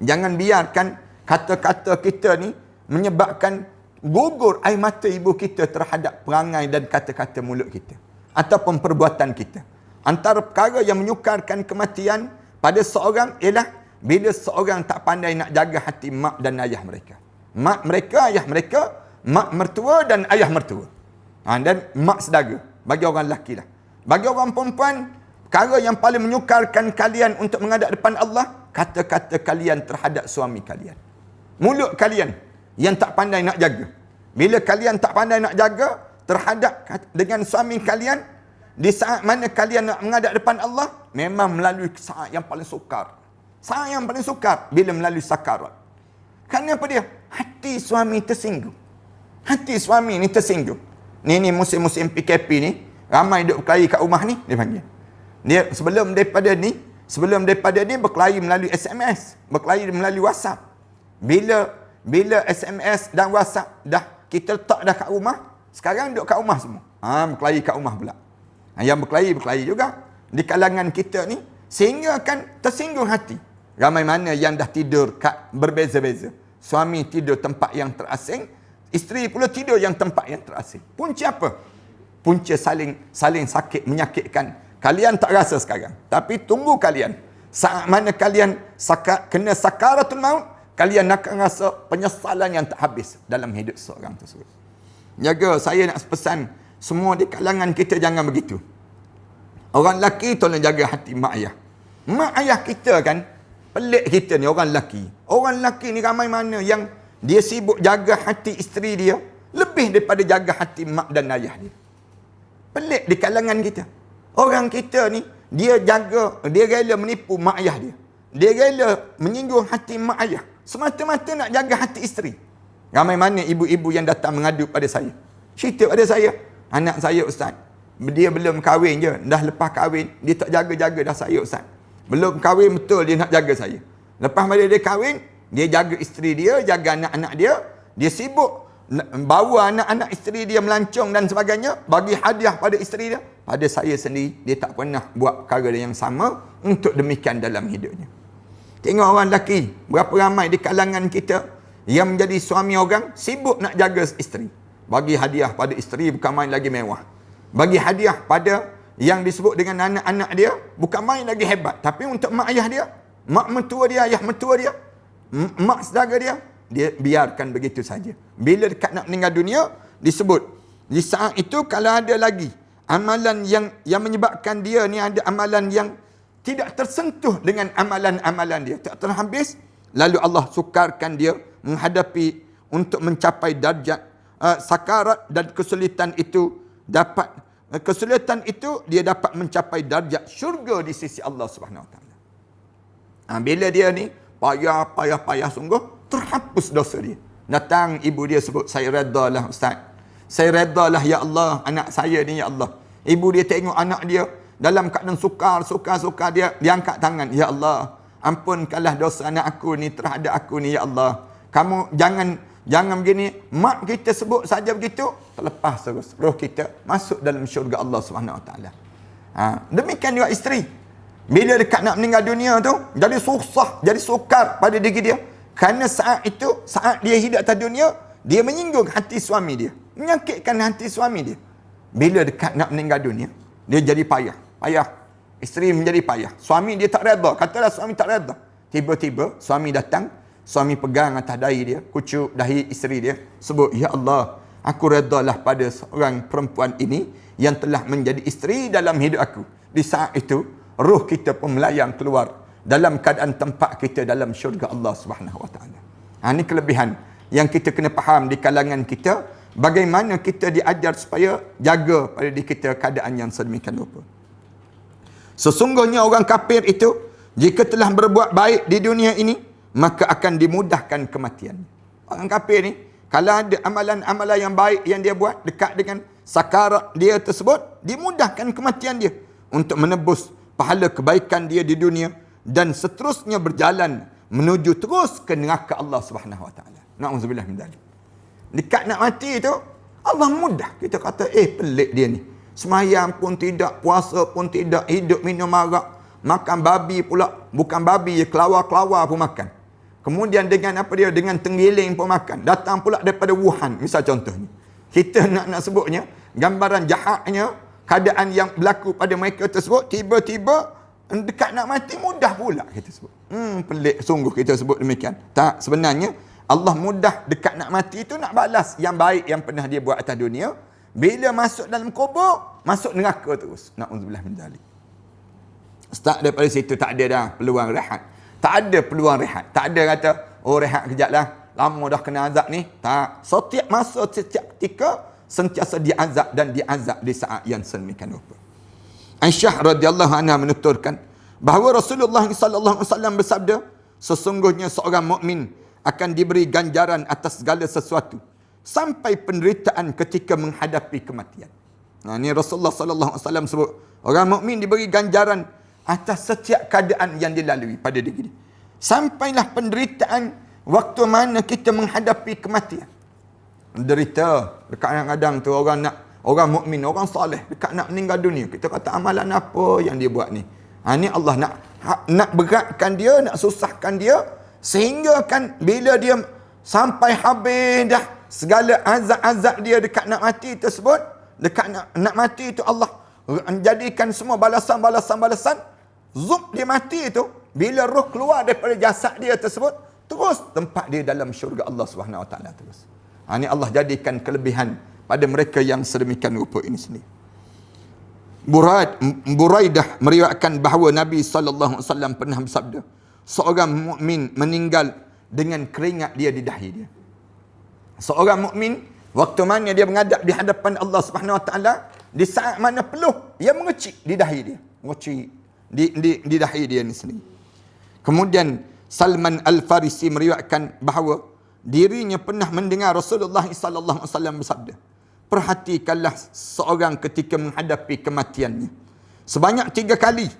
Jangan biarkan kata-kata kita ni menyebabkan gugur air mata ibu kita terhadap perangai dan kata-kata mulut kita. ataupun perbuatan kita. Antara perkara yang menyukarkan kematian pada seorang ialah bila seorang tak pandai nak jaga hati mak dan ayah mereka. Mak mereka, ayah mereka, mak mertua dan ayah mertua. Dan mak saudara. Bagi orang lelaki lah. Bagi orang perempuan, perkara yang paling menyukarkan kalian untuk menghadap depan Allah, kata-kata kalian terhadap suami kalian. Mulut kalian yang tak pandai nak jaga. Bila kalian tak pandai nak jaga terhadap dengan suami kalian, di saat mana kalian nak menghadap depan Allah, memang melalui saat yang paling sukar. Saat yang paling sukar bila melalui sakarat. Kerana apa dia? Hati suami tersinggung. Hati suami ni tersinggung. Ni musim-musim PKP ni, ramai duk berkelahi kat rumah ni, dia panggil. Dia sebelum daripada ni berkelahi melalui SMS, berkelahi melalui WhatsApp. Bila SMS dan WhatsApp dah kita letak dah kat rumah, sekarang duk kat rumah semua. Berkelahi kat rumah pula. Yang berkelahi juga di kalangan kita ni, sehingga kan tersinggung hati. Ramai mana yang dah tidur kat berbeza-beza. Suami tidur tempat yang terasing, isteri pula tidur yang tempat yang terasing. Punca apa? Punca saling sakit, menyakitkan. Kalian tak rasa sekarang. Tapi tunggu kalian. Saat mana kalian kena sakaratul maut, kalian akan rasa penyesalan yang tak habis dalam hidup seorang tersebut. Jaga, saya nak pesan semua di kalangan kita jangan begitu. Orang lelaki tolong jaga hati mak ayah. Mak ayah kita kan, pelik kita ni orang lelaki. Orang lelaki ni ramai mana yang dia sibuk jaga hati isteri dia lebih daripada jaga hati mak dan ayah dia. Pelik di kalangan kita. Orang kita ni, dia rela menipu mak ayah dia. Dia rela menyinggung hati mak ayah. Semata-mata nak jaga hati isteri. Ramai mana ibu-ibu yang datang mengadu pada saya. Cerita pada saya, anak saya ustaz, dia belum kahwin je. Dah lepas kahwin, dia tak jaga-jaga dah saya ustaz. Belum kahwin betul dia nak jaga saya. Lepas pada dia kahwin, dia jaga isteri dia, jaga anak-anak dia. Dia sibuk bawa anak-anak isteri dia melancong dan sebagainya, bagi hadiah pada isteri dia. Pada saya sendiri, dia tak pernah buat perkara yang sama untuk demikian dalam hidupnya. Tengok orang lelaki, berapa ramai di kalangan kita yang menjadi suami orang, sibuk nak jaga isteri. Bagi hadiah pada isteri bukan main lagi mewah. Bagi hadiah pada yang disebut dengan anak-anak dia, bukan main lagi hebat. Tapi untuk mak ayah dia, mak mentua dia, ayah mentua dia, mak saudara dia, dia biarkan begitu saja. Bila dekat nak meninggal dunia, disebut. Di saat itu kalau ada lagi amalan yang menyebabkan dia ni ada amalan yang tidak tersentuh dengan amalan-amalan dia, tak terhabis, lalu Allah sukarkan dia menghadapi untuk mencapai darjat sakarat dan kesulitan itu dia dapat mencapai darjat syurga di sisi Allah Subhanahu Wa Taala. Bila dia ni payah sungguh, terhapus dosa dia. Datang ibu dia sebut, saya redalah ustaz. Saya redalah ya Allah, anak saya ni ya Allah. Ibu dia tengok anak dia dalam keadaan sukar, dia angkat tangan, ya Allah, ampunkanlah dosa anak aku ni terhadap aku ni ya Allah. Kamu jangan begini. Mak kita sebut saja begitu, terlepas terus roh kita masuk dalam syurga Allah Subhanahu Wa Taala. Demikian juga isteri. Bila dekat nak meninggal dunia tu, jadi susah, jadi sukar pada diri dia. Kerana saat dia hidup atas dunia, dia menyinggung hati suami dia, menyakitkan hati suami dia. Bila dekat nak meninggal dunia, dia jadi payah. Isteri menjadi payah. Suami dia tak reda. Katalah suami tak reda. Tiba-tiba suami datang, suami pegang atas dahi dia, kucuk dahi isteri dia, sebut, ya Allah, aku redalah pada seorang perempuan ini yang telah menjadi isteri dalam hidup aku. Di saat itu, roh kita pun melayang keluar dalam keadaan tempat kita dalam syurga Allah Subhanahu Wa Taala. Ini kelebihan yang kita kena faham di kalangan kita, bagaimana kita diajar supaya jaga pada diri kita keadaan yang sedemikian rupa. Sesungguhnya orang kafir itu, jika telah berbuat baik di dunia ini, maka akan dimudahkan kematian. Orang kafir ni, kalau ada amalan-amalan yang baik yang dia buat dekat dengan sakarat dia tersebut, dimudahkan kematian dia untuk menebus pahala kebaikan dia di dunia dan seterusnya berjalan menuju terus ke neraka Allah Subhanahu Wa Taala. Na'udzubillah min dzalik. Dekat nak mati tu, Allah mudah. Kita kata, pelik dia ni. Semayang pun tidak, puasa pun tidak, hidup minum arak, makan babi pula. Bukan babi, kelawar-kelawar pun makan. Kemudian dengan apa dia? Dengan tenggiling pun makan. Datang pula daripada Wuhan, misal contohnya. Kita nak sebutnya, gambaran jahatnya, keadaan yang berlaku pada mereka tersebut, tiba-tiba dekat nak mati mudah pula kita sebut. Pelik sungguh kita sebut demikian. Tak, sebenarnya Allah mudah dekat nak mati itu nak balas yang baik yang pernah dia buat atas dunia. Bila masuk dalam kubur, masuk neraka terus. Na'udzubillah min dzalik. Start daripada situ tak ada dah peluang rehat. Tak ada peluang rehat. Tak ada kata, oh rehat kejap lah, lama dah kena azab ni. Tak. Setiap masa, setiap ketika sentiasa diazab dan diazab di saat yang sedemikian rupa. Aisyah radhiyallahu anha menuturkan bahawa Rasulullah sallallahu alaihi wasallam bersabda, sesungguhnya seorang mukmin akan diberi ganjaran atas segala sesuatu sampai penderitaan ketika menghadapi kematian. Nah, ini Rasulullah sallallahu alaihi wasallam sebut, orang mukmin diberi ganjaran atas setiap keadaan yang dilalui pada diri dia. Sampailah penderitaan waktu mana kita menghadapi kematian. Derita kadang-kadang tu orang mukmin, orang soleh dekat nak meninggal dunia, kita kata amalan apa yang dia buat ni. Ni Allah nak beratkan dia, nak susahkan dia, sehingga kan bila dia sampai habis dah segala azab-azab dia dekat nak mati tersebut, dekat nak mati itu Allah menjadikan semua balasan. Zup dia mati itu, bila roh keluar daripada jasad dia tersebut, terus tempat dia dalam syurga Allah Subhanahu Wa Taala terus. Ini Allah jadikan kelebihan pada mereka yang sedemikian rupa ini sendiri. Buraidah meriwayatkan bahawa Nabi sallallahu alaihi wasallam pernah bersabda, seorang mukmin meninggal dengan keringat dia di dahi dia. Seorang mukmin waktu mana dia menghadap di hadapan Allah Subhanahu Wa Taala, di saat mana peluh ia mengecik di dahi dia, mengecik di dahi dia ni sendiri. Kemudian Salman Al-Farisi meriwayatkan bahawa dirinya pernah mendengar Rasulullah sallallahu alaihi wasallam bersabda, perhatikanlah seorang ketika menghadapi kematiannya sebanyak 3 kali.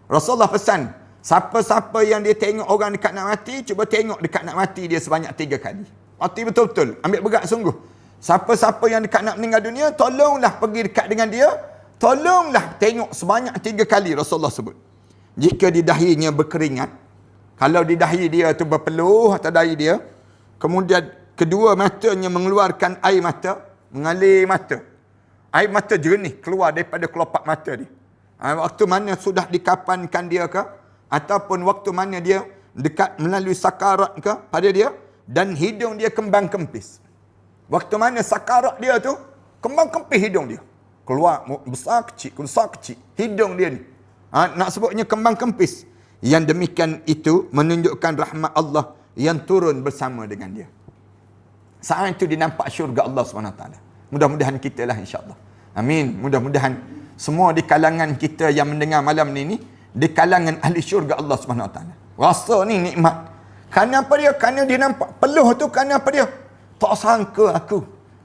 Rasulullah pesan, siapa-siapa yang dia tengok orang dekat nak mati, cuba tengok dekat nak mati dia sebanyak 3 kali. Hati betul-betul, ambil berat sungguh. Siapa-siapa yang dekat nak meninggal dunia, tolonglah pergi dekat dengan dia, tolonglah tengok sebanyak 3 kali. Rasulullah sebut, jika di dahinya berkeringat, kalau di dahi dia tu berpeluh atau dahi dia, kemudian kedua matanya mengeluarkan air mata, mengalir mata, air mata jernih keluar daripada kelopak mata dia. Waktu mana sudah dikapankan dia ke, ataupun waktu mana dia dekat melalui sakarat ke pada dia, dan hidung dia kembang kempis. Waktu mana sakarat dia tu, kembang kempis hidung dia, keluar besar kecil hidung dia ni. Nak sebutnya kembang kempis. Yang demikian itu menunjukkan rahmat Allah yang turun bersama dengan dia. Saat itu dinampak syurga Allah SWT. Mudah-mudahan kita lah insyaAllah. Amin. Mudah-mudahan semua di kalangan kita yang mendengar malam ni di kalangan ahli syurga Allah SWT. Rasa ni nikmat. Kerana apa dia? Kerana dia nampak peluh tu. Kerana apa dia? Tak sangka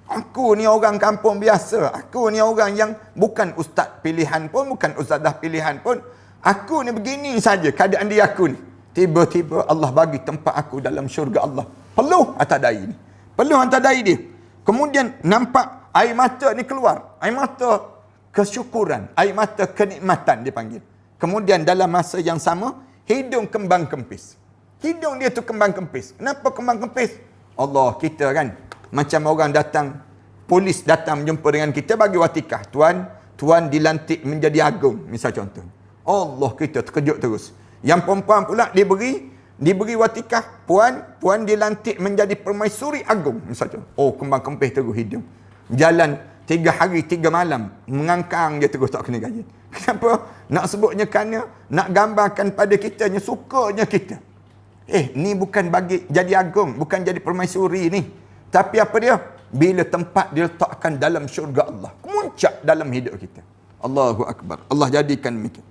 aku ni orang kampung biasa. Aku ni orang yang bukan ustaz pilihan pun, bukan ustazah pilihan pun. Aku ni begini saja keadaan dia aku ni. Tiba-tiba Allah bagi tempat aku dalam syurga Allah. Peluh atas dahi ni. Peluh atas dahi dia. Kemudian nampak air mata ni keluar. Air mata kesyukuran. Air mata kenikmatan dipanggil. Kemudian dalam masa yang sama, hidung kembang kempis. Hidung dia tu kembang kempis. Kenapa kembang kempis? Allah, kita kan macam orang datang, polis datang menjumpa dengan kita bagi watikah. Tuan dilantik menjadi agung, misal contoh. Allah, kita terkejut terus. Yang perempuan pula diberi watikah, puan dilantik menjadi permaisuri agung, misal contoh. Oh, kembang kempis terus hidung. Jalan 3 hari 3 malam mengangkang dia terus tak kena gaji. Kenapa? Nak sebutnya kerana nak gambarkan pada kitanya, sukanya kita. Ni bukan bagi jadi agung, bukan jadi permaisuri ni. Tapi apa dia? Bila tempat diletakkan dalam syurga Allah, muncak dalam hidup kita. Allahu Akbar. Allah jadikan demikian.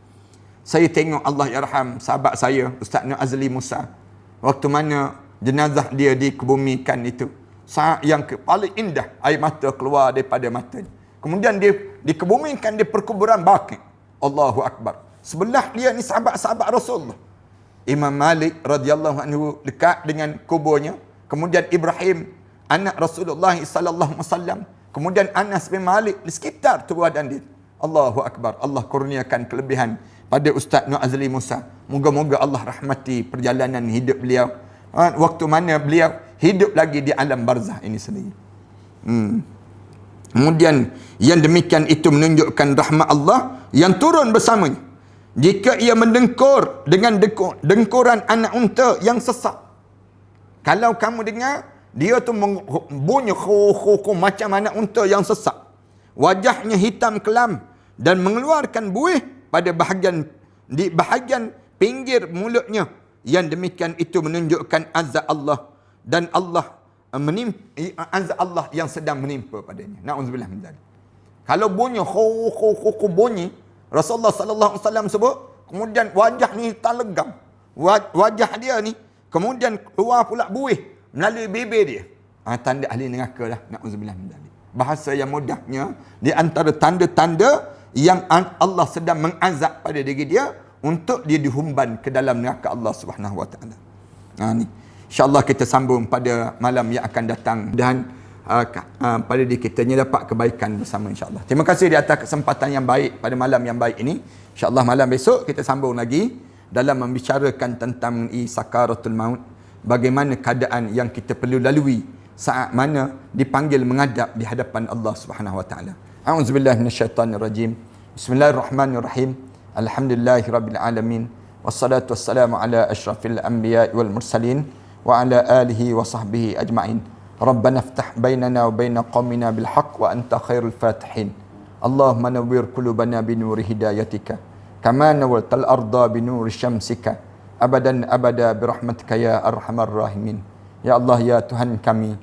Saya tengok, Allah yarham sahabat saya, Ustaz Nur Azli Musa, waktu mana jenazah dia dikebumikan itu, saat yang paling indah, air mata keluar daripada matanya. Kemudian dia dikebumikan di perkuburan Baqi'. Allahu Akbar. Sebelah dia ni sahabat-sahabat Rasulullah. Imam Malik radhiyallahu anhu dekat dengan kuburnya. Kemudian Ibrahim, anak Rasulullah sallallahu alaihi wasallam. Kemudian Anas bin Malik di sekitar keberadaan dia. Allahu Akbar. Allah kurniakan kelebihan pada Ustaz Nur Azli Musa. Moga-moga Allah rahmati perjalanan hidup beliau. Waktu mana beliau hidup lagi di alam barzah ini sendiri. Kemudian yang demikian itu menunjukkan rahmat Allah yang turun bersamanya. Jika ia mendengkur dengan dengkuran anak unta yang sesak. Kalau kamu dengar, dia tu bunyi macam anak unta yang sesak. Wajahnya hitam kelam dan mengeluarkan buih pada di bahagian pinggir mulutnya. Yang demikian itu menunjukkan azab Allah dan azab Allah yang sedang menimpa padanya. Na'udzubillah min dzalik. Kalau bunyi bunyi, Rasulullah sallallahu alaihi wasallam sebut, kemudian wajah ni hitam legam. Wajah dia ni kemudian keluar pula buih melalui bibir dia. Tanda ahli neraka dah. Na'udzubillah min dzalik. Bahasa yang mudahnya, di antara tanda-tanda yang Allah sedang mengazab pada diri dia untuk dia dihumban ke dalam neraka Allah Subhanahu wa taala. Ni insya-Allah kita sambung pada malam yang akan datang dan pada diri kita ni dapat kebaikan bersama insya-Allah. Terima kasih di atas kesempatan yang baik pada malam yang baik ini. Insya-Allah malam besok kita sambung lagi dalam membicarakan tentang sakaratul maut. Bagaimana keadaan yang kita perlu lalui saat mana dipanggil menghadap di hadapan Allah Subhanahu wa taala. A'udzubillahi minasyaitonir rajim. Bismillahirrahmanirrahim. Alhamdulillahirabbil alamin. Wassalatu wassalamu ala asyrafil anbiya'i wal mursalin wa ala alihi wa sahbihi ajma'in. Rabbana iftah bainana wa baina qaumina bil haqq wa anta khairul fatihin. Allahumma nawwir qulubana bi nuri hidayatika kama nawwaltal arda bi nuri syamsika abadan abada bi rahmatika ya arhamar rahimin. Ya Allah, ya Tuhan kami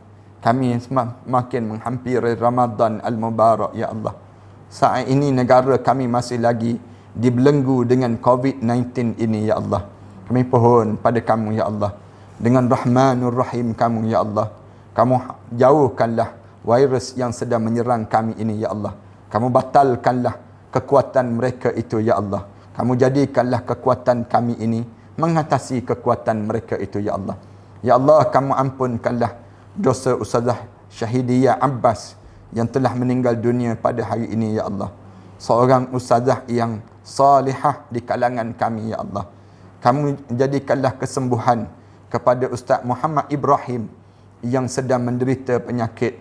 makin menghampiri Ramadan al-Mubarak ya Allah. Saat ini negara kami masih lagi dibelenggu dengan COVID-19 ini ya Allah. Kami pohon pada kamu ya Allah, dengan Rahmanur Rahim kamu ya Allah. Kamu jauhkanlah virus yang sedang menyerang kami ini ya Allah. Kamu batalkanlah kekuatan mereka itu ya Allah. Kamu jadikanlah kekuatan kami ini mengatasi kekuatan mereka itu ya Allah. Ya Allah, kamu ampunkanlah dosa Ustazah Syahidiyah Abbas yang telah meninggal dunia pada hari ini ya Allah. Seorang ustazah yang salihah di kalangan kami ya Allah. Kamu jadikanlah kesembuhan kepada Ustaz Muhammad Ibrahim yang sedang menderita penyakit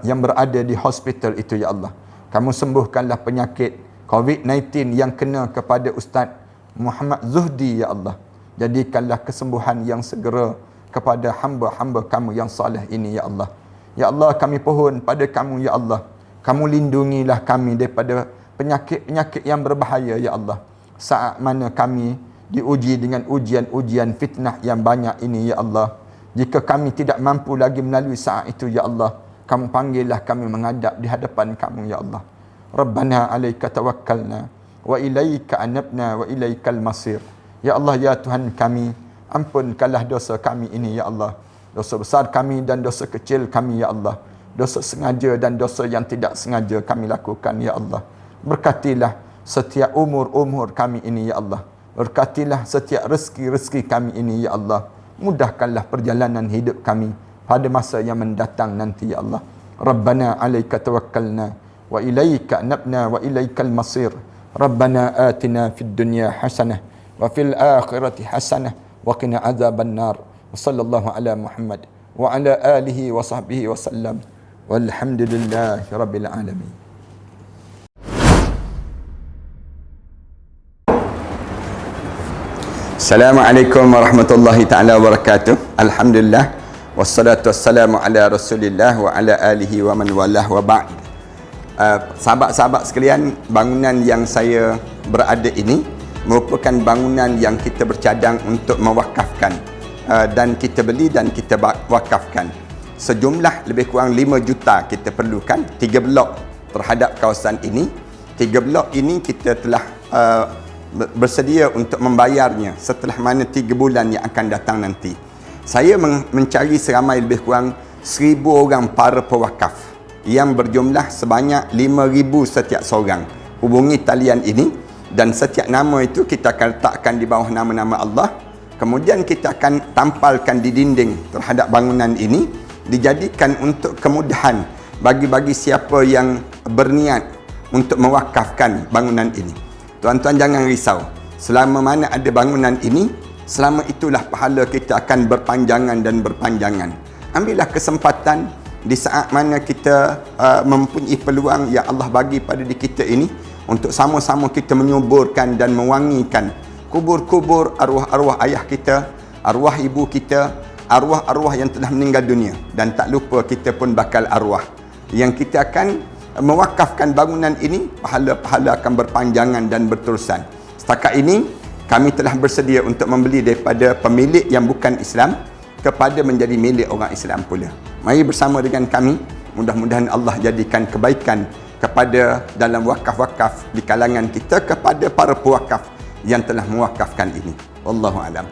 yang berada di hospital itu ya Allah. Kamu sembuhkanlah penyakit COVID-19 yang kena kepada Ustaz Muhammad Zuhdi ya Allah. Jadikanlah kesembuhan yang segera kepada hamba-hamba kamu yang saleh ini ya Allah. Ya Allah, kami pohon pada kamu ya Allah. Kamu lindungilah kami daripada penyakit-penyakit yang berbahaya ya Allah. Saat mana kami diuji dengan ujian-ujian fitnah yang banyak ini ya Allah. Jika kami tidak mampu lagi melalui saat itu ya Allah, kamu panggillah kami menghadap di hadapan kamu ya Allah. Rabbana alaika tawakkalna wa ilaika anabna wa ilaikal masir. Ya Allah, ya Tuhan kami, ampunkanlah dosa kami ini ya Allah. Dosa besar kami dan dosa kecil kami ya Allah. Dosa sengaja dan dosa yang tidak sengaja kami lakukan ya Allah. Berkatilah setiap umur-umur kami ini ya Allah. Berkatilah setiap rezeki-rezeki kami ini ya Allah. Mudahkanlah perjalanan hidup kami pada masa yang mendatang nanti ya Allah. Rabbana alaika tawakkalna wa ilaika anabna wa ilaikal masir. Rabbana atina fid dunya hasanah wa fil akhirati hasanah wa qina adzaban nar. Wa sallallahu ala Muhammad wa ala alihi wa sahbihi wa sallam. Walhamdulillahi rabbil alamin. Assalamualaikum warahmatullahi taala wabarakatuh. Alhamdulillah wassalatu wassalamu ala Rasulillah wa ala alihi wa man walah wa ba'd. Sahabat-sahabat sekalian, bangunan yang saya berada ini merupakan bangunan yang kita bercadang untuk mewakafkan, dan kita beli dan kita wakafkan. Sejumlah lebih kurang 5 juta kita perlukan 3 blok terhadap kawasan ini. 3 blok ini kita telah bersedia untuk membayarnya setelah mana 3 bulan yang akan datang nanti. Saya mencari seramai lebih kurang 1,000 orang para pewakaf yang berjumlah sebanyak 5,000 setiap seorang. Hubungi talian ini dan setiap nama itu kita akan letakkan di bawah nama-nama Allah. Kemudian kita akan tampalkan di dinding terhadap bangunan ini, dijadikan untuk kemudahan bagi siapa yang berniat untuk mewakafkan bangunan ini. Tuan-tuan jangan risau. Selama mana ada bangunan ini, selama itulah pahala kita akan berpanjangan dan berpanjangan. Ambillah kesempatan di saat mana kita mempunyai peluang yang Allah bagi pada diri kita ini untuk sama-sama kita menyuburkan dan mewangikan kubur-kubur arwah-arwah ayah kita, arwah ibu kita, arwah-arwah yang telah meninggal dunia. Dan tak lupa kita pun bakal arwah yang kita akan mewakafkan bangunan ini, pahala-pahala akan berpanjangan dan berterusan. Setakat ini kami telah bersedia untuk membeli daripada pemilik yang bukan Islam kepada menjadi milik orang Islam pula. Mari bersama dengan kami, mudah-mudahan Allah jadikan kebaikan kepada dalam wakaf-wakaf di kalangan kita, kepada para pewakaf yang telah mewakafkan ini. Wallahu a'lam.